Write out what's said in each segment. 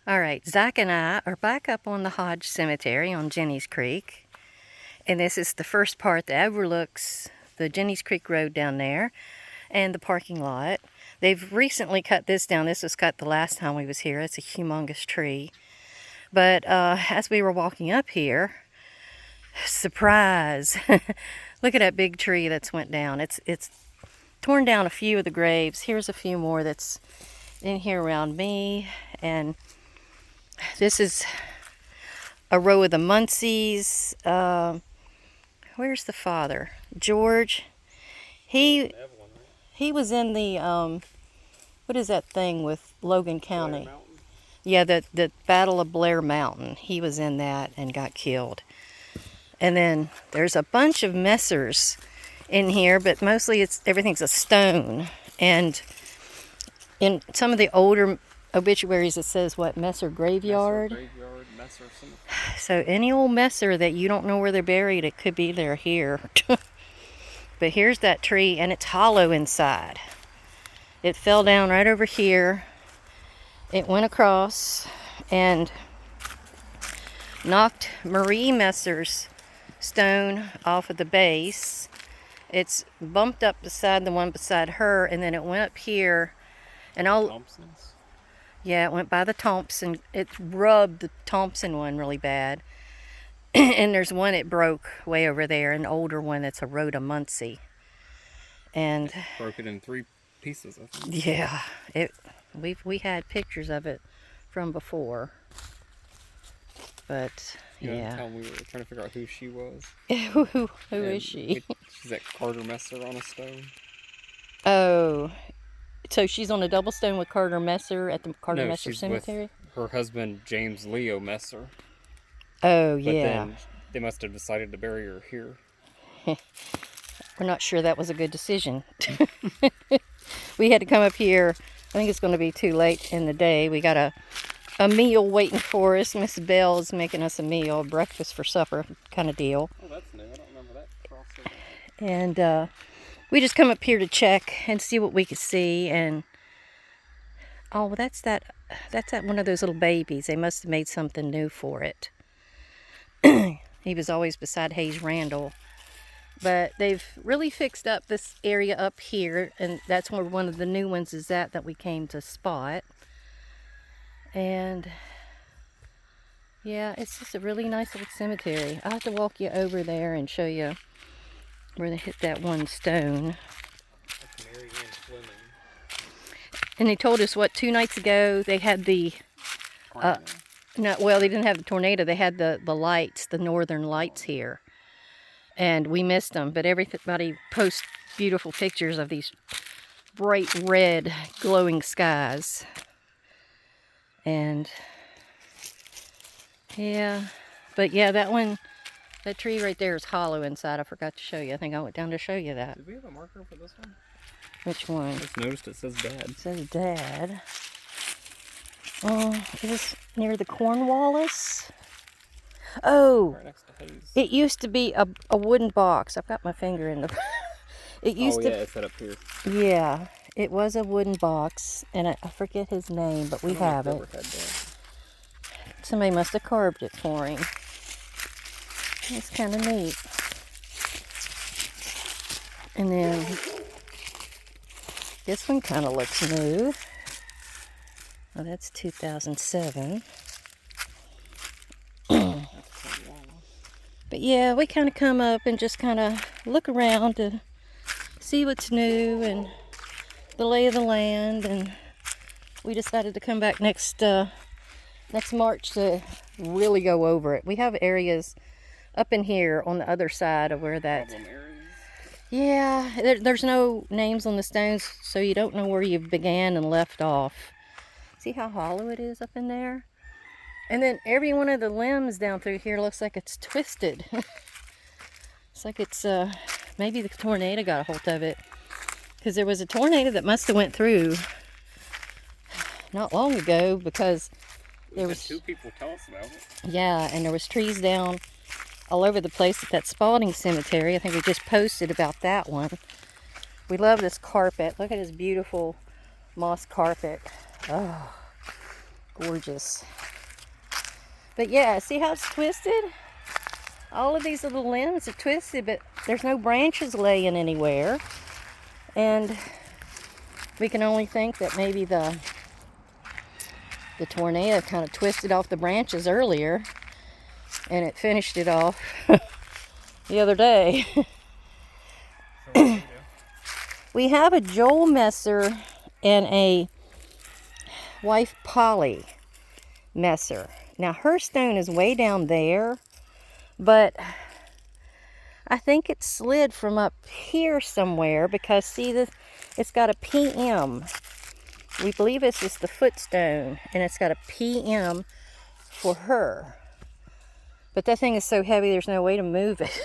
All right, Zach and I are back up on the Hodge Cemetery on Jennies Creek. And this is the first part that overlooks the Jennies Creek Road down there and the parking lot. They've recently cut this down. This was cut the last time we was here. It's a humongous tree. But as we were walking up here, surprise! Look at that big tree that's went down. It's torn down a few of the graves. Here's a few more that's in here around me. And this is a row of the Muncies. Where's the father? George. He was in the, what is that thing with Logan County? Yeah, the Battle of Blair Mountain. He was in that and got killed. And then there's a bunch of Messers in here, but mostly everything's a stone. And in some of the older obituaries it says what, Messer Graveyard? Messer Cemetery. So any old Messer that you don't know where they're buried, it could be they're here. But here's that tree, and it's hollow inside. It fell down right over here. It went across and knocked Marie Messer's stone off of the base. It's bumped up beside the one beside her, and then it went up here. And all Thompson's? Yeah, it went by the Thompson. It rubbed the Thompson one really bad. And there's one it broke way over there, an older one that's a Rhoda Muncie. And Broke it in 3 pieces, I think. yeah, we had pictures of it from before. But You know, yeah. the time we were trying to figure out who she was. Who is she? She's at Carter Messer on a stone. Oh, so she's on a double stone with Carter Messer at the Carter No, Messer she's Cemetery? with her husband, James Leo Messer. Oh, But yeah. then they must have decided to bury her here. We're not sure that was a good decision. We had to come up here. I think it's going to be too late in the day. We got a meal waiting for us. Miss Bell is making us a meal, breakfast for supper kind of deal. Oh, that's new. I don't remember that crossover. And we just come up here to check and see what we could see. And oh, that's that one of those little babies. They must have made something new for it. He was always beside Hayes Randall. But they've really fixed up this area up here, and that's where one of the new ones is that we came to spot. And yeah, it's just a really nice little cemetery. I'll have to walk you over there and show you where they hit that one stone. That's Mary Ann Fleming. And they told us, what, 2 nights ago they had the no, well, they didn't have the tornado. They had the lights, the northern lights here. And we missed them, but everybody posts beautiful pictures of these bright red glowing skies. And yeah, but yeah, that tree right there is hollow inside. I forgot to show you. I think I went down to show you that. Did we have a marker for this one? Which one? I just noticed it says Dad. It says Dad. Oh, is this near the Cornwallis? Oh, Right next to Hayes. it used to be a wooden box. I've got my finger in the... It used yeah, to... it's set up here. Yeah, it was a wooden box, and I forget his name, but we have it. Somebody must have carved it for him. It's kind of neat. And then this one kind of looks new. Oh, that's 2007. But yeah, we kind of come up and just kind of look around to see what's new and the lay of the land. And we decided to come back next March to really go over it. We have areas up in here on the other side of where that... Yeah, there's no names on the stones, so you don't know where you began and left off. See how hollow it is up in there? And then every one of the limbs down through here looks like it's twisted. It's like it's, maybe the tornado got a hold of it. Because there was a tornado that must have went through not long ago, because there was... 2 people tell us about it. Yeah, and there was trees down all over the place at that Spalding Cemetery. I think we just posted about that one. We love this carpet. Look at this beautiful moss carpet. Oh, gorgeous. But yeah, see how it's twisted? All of these little limbs are twisted, but there's no branches laying anywhere. And we can only think that maybe the tornado kind of twisted off the branches earlier, and it finished it off the other day. We have a Joel messer and a wife Polly messer. Now her stone is way down there, but I think it slid from up here somewhere because see this, it's got a PM. We believe this is the footstone, and it's got a PM for her. But that thing is so heavy, there's no way to move it.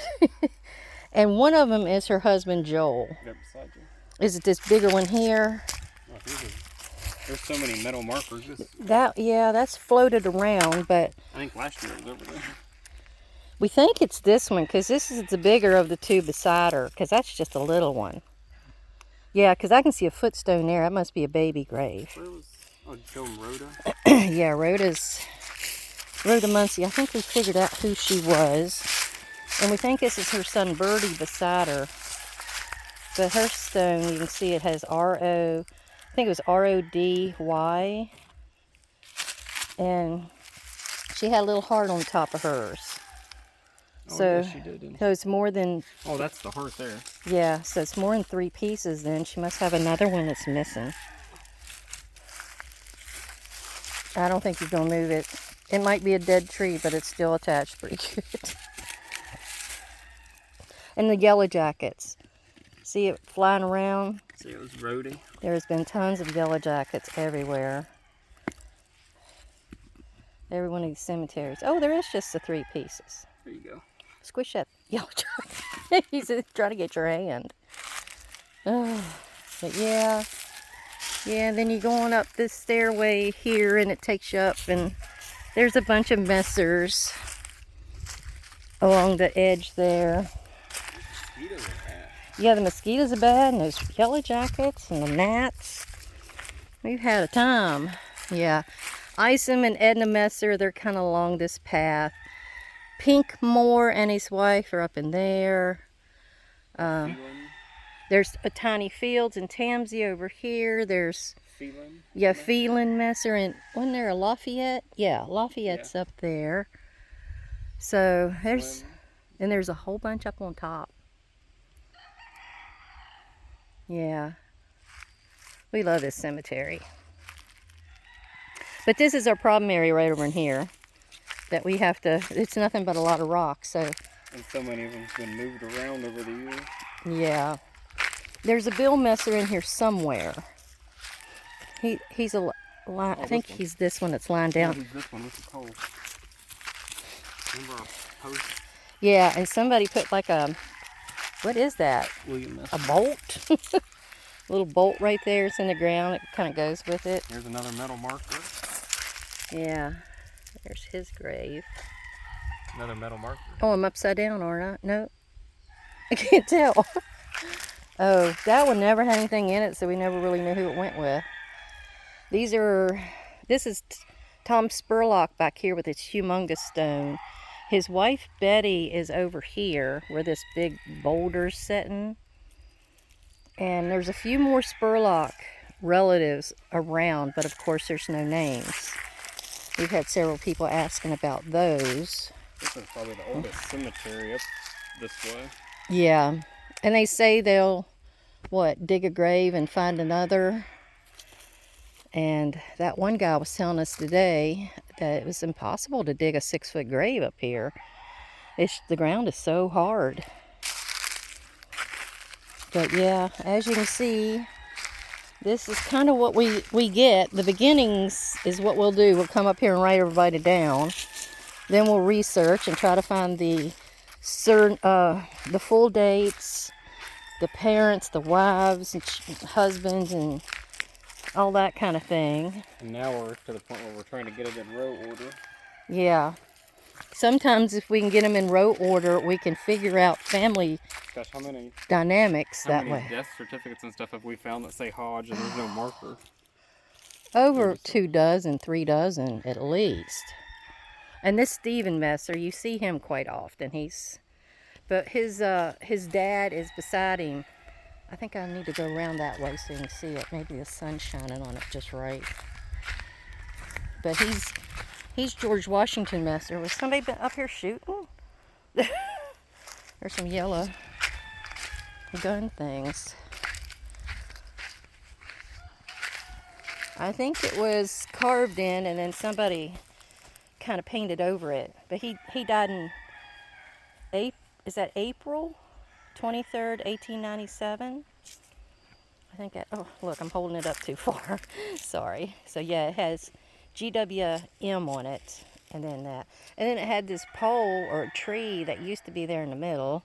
And one of them is her husband, Joel. Right beside you. Is it this bigger one here? Oh, there's so many metal markers. Yeah, that's floated around, but I think last year it was over there. we think it's this one because this is the bigger of the two beside her, because that's just a little one. Yeah, because I can see a footstone there. That must be a baby grave. Where was, oh, Joe and Rhoda? Yeah, Rhoda Muncie. I think we figured out who she was. And we think this is her son Birdie beside her. But her stone, you can see it has R-O, I think it was R-O-D-Y. And she had a little heart on top of hers. Oh, So, yeah, she did, didn't she? so it's more than, Oh, that's the heart there. yeah, so it's more than 3 pieces then. She must have another one that's missing. I don't think you're going to move it. It might be a dead tree, but it's still attached pretty good. And the yellow jackets. See it flying around? See, it was Rhodey. There's been tons of yellow jackets everywhere. Every one of these cemeteries. Oh, there is just the 3 pieces. There you go. Squish that yellow jacket. He's trying to get your hand. Oh, but yeah. Yeah, then you go on up this stairway here and it takes you up, and there's a bunch of messers along the edge there. Mosquitoes are bad. Yeah, the mosquitoes are bad, and those yellow jackets and the gnats. We've had a time. Yeah. Isom and Edna Messer, they're kind of along this path. Pink Moore and his wife are up in there. There's a Tiny Fields and Tamsy over here. There's Phelan. Yeah, Phelan Messer, and wasn't there a Lafayette? Yeah, Lafayette's up there. So there's, and there's a whole bunch up on top. Yeah, we love this cemetery. But this is our problem area right over in here that we have to, it's nothing but a lot of rocks, so. And so many of them's been moved around over the years. Yeah. There's a Bill Messer in here somewhere. He's a line, I think he's this one that's lying down. He's this one with the coal. Remember our post? Yeah, and somebody put like a, what is that? William Messer. A bolt? A little bolt right there. It's in the ground. It kind of goes with it. Here's another metal marker. Yeah. There's his grave. Another metal marker. Oh, I'm upside down, aren't I? No. I can't tell. Oh, that one never had anything in it, so we never really knew who it went with. This is Tom Spurlock back here with his humongous stone. His wife Betty is over here where this big boulder's sitting. And there's a few more Spurlock relatives around, but of course there's no names. We've had several people asking about those. This is probably the oldest cemetery up this way. Yeah, and they say they'll, dig a grave and find another. And that one guy was telling us today that it was impossible to dig a 6-foot grave up here. The ground is so hard. But yeah, as you can see, this is kind of what we get. The beginnings is what we'll do. We'll come up here and write everybody down. Then we'll research and try to find the full dates, the parents, the wives, and husbands, and all that kind of thing. And now we're to the point where we're trying to get it in row order. Yeah. Sometimes if we can get them in row order, we can figure out family Gosh, how many dynamics that many way. death certificates and stuff have we found that say Hodge and there's no marker? over 2 dozen, 3 dozen at least. And this Steven Messer, you see him quite often. But his dad is beside him. I think I need to go around that way so you can see it. Maybe the sun's shining on it just right. But he's George Washington Messer. Was somebody been up here shooting? There's some yellow gun things. I think it was carved in and then somebody kind of painted over it. But he died in April 23rd, 1897? I think oh look, I'm holding it up too far. Sorry. So yeah, it has GWM on it, and then that. And then it had this pole or a tree that used to be there in the middle,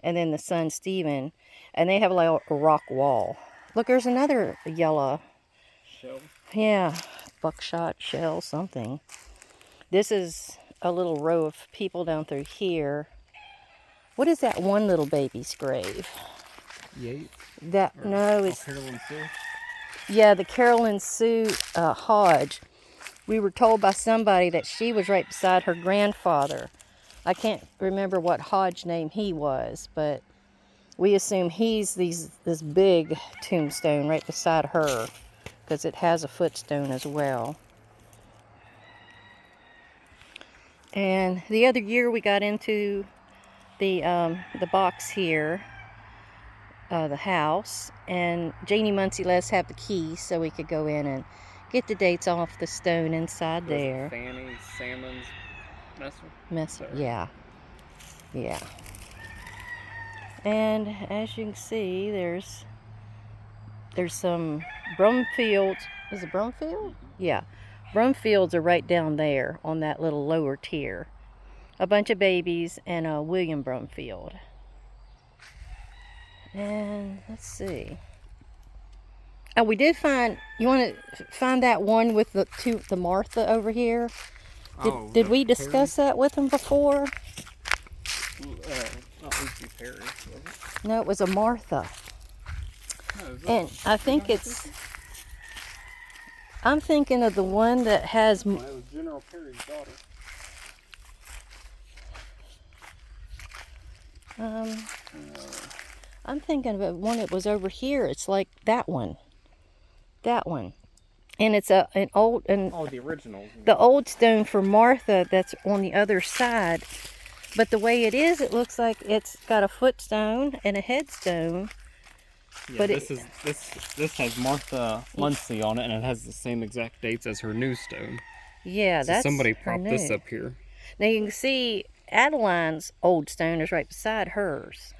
and then the son Stephen, and they have like a rock wall. Look, there's another yellow shell. Yeah, buckshot shell, something. This is a little row of people down through here. What is that one little baby's grave? Yates? No, it's Carolyn Sue? Yeah, the Carolyn Sue Hodge. We were told by somebody that she was right beside her grandfather. I can't remember what Hodge name he was, but we assume he's this big tombstone right beside her, because it has a footstone as well. And the other year we got into the box here, the house, and Janie Muncie let us have the keys so we could go in and get the dates off the stone inside there. Fanny Salmon's Messer. Yeah. And as you can see, there's some Brumfields. Is it Brumfield? Yeah. Brumfields are right down there on that little lower tier. A bunch of babies and a William Brumfield. And let's see. Oh, we did find. You want to find that one with the Martha over here? Did we discuss that with them before? Not Lucy Perry, was it? No, it was a Martha. And I think it's. I'm thinking of the one that has. Well, it was General Perry's daughter. I'm thinking of one that was over here. It's like that one. That one. And it's an old. Oh, the original. The old stone for Martha that's on the other side. But the way it is, it looks like it's got a footstone and a headstone. Yeah, but this has Martha Muncie on it, and it has the same exact dates as her new stone. Yeah, so that's somebody her propped new. this up here. Now you can see Adeline's old stone is right beside hers.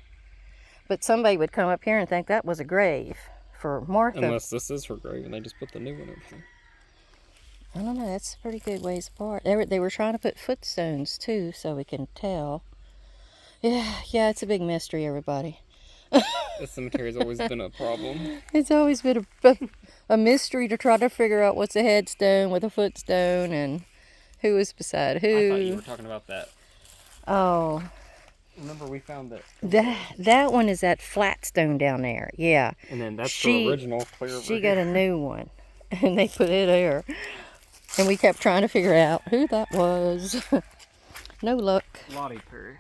But somebody would come up here and think that was a grave for Martha. Unless this is her grave and they just put the new one over here. I don't know, that's a pretty good ways apart. They were trying to put footstones too, so we can tell. Yeah, it's a big mystery, everybody. The cemetery's always been a problem. It's always been a mystery to try to figure out what's a headstone with a footstone and who is beside who. I thought you were talking about that. Oh. Remember we found that. That one is that flat stone down there. Yeah. And then that's the original clear over She here. got a new one. And they put it there. And we kept trying to figure out who that was. No luck. Lottie Perry.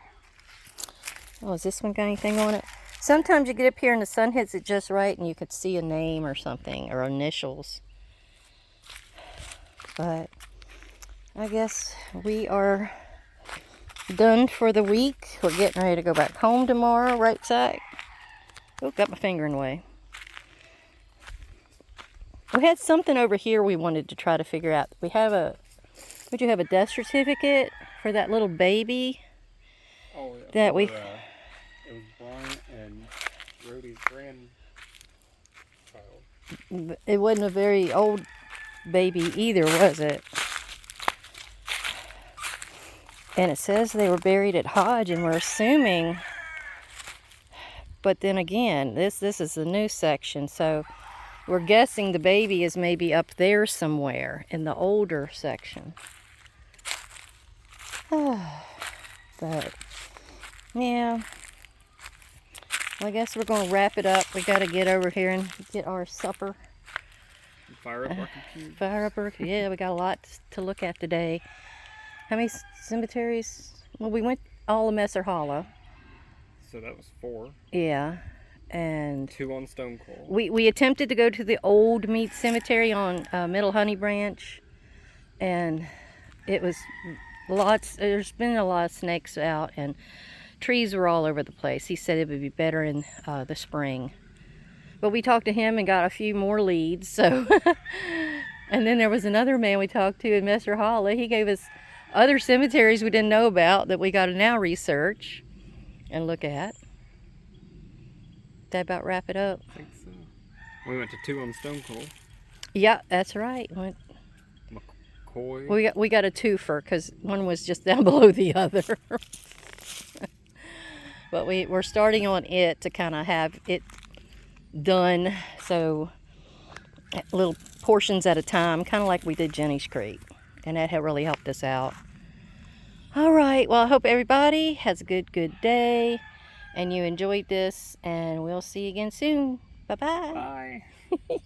Oh, is this one got anything on it? Sometimes you get up here and the sun hits it just right and you could see a name or something, or initials. But I guess we are done for the week. We're getting ready to go back home tomorrow, right, Zach? Oh, got my finger in the way. We had something over here we wanted to try to figure out. Would you have a death certificate for that little baby? Oh, yeah. That we... It was Brian and Rhodey's grandchild. It wasn't a very old baby either, was it? And it says they were buried at Hodge, and we're assuming... But then again, this is the new section, so we're guessing the baby is maybe up there somewhere in the older section. But, yeah. Well, I guess we're going to wrap it up. We got to get over here and get our supper. Fire up our computer. Fire up our, yeah, we got a lot to look at today. How many cemeteries? Well, we went all of Messer Hollow. So that was 4. Yeah, and 2 on Stone Cold. we attempted to go to the Old Meat Cemetery on Middle Honey Branch, and it was lots. There's been a lot of snakes out, and trees were all over the place. He said it would be better in the spring. But we talked to him and got a few more leads, so. And then there was another man we talked to in Messer Hollow. He gave us other cemeteries we didn't know about that we got to now research and look at. That about wrap it up? I think so. We went to 2 on Stone Cold. Yeah, that's right. McCoy. We got a twofer because one was just down below the other. But we're starting on it to kind of have it done, so little portions at a time, kind of like we did Jennies Creek, and that had really helped us out. All right, well, I hope everybody has a good day and you enjoyed this, and we'll see you again soon. Bye-bye. Bye.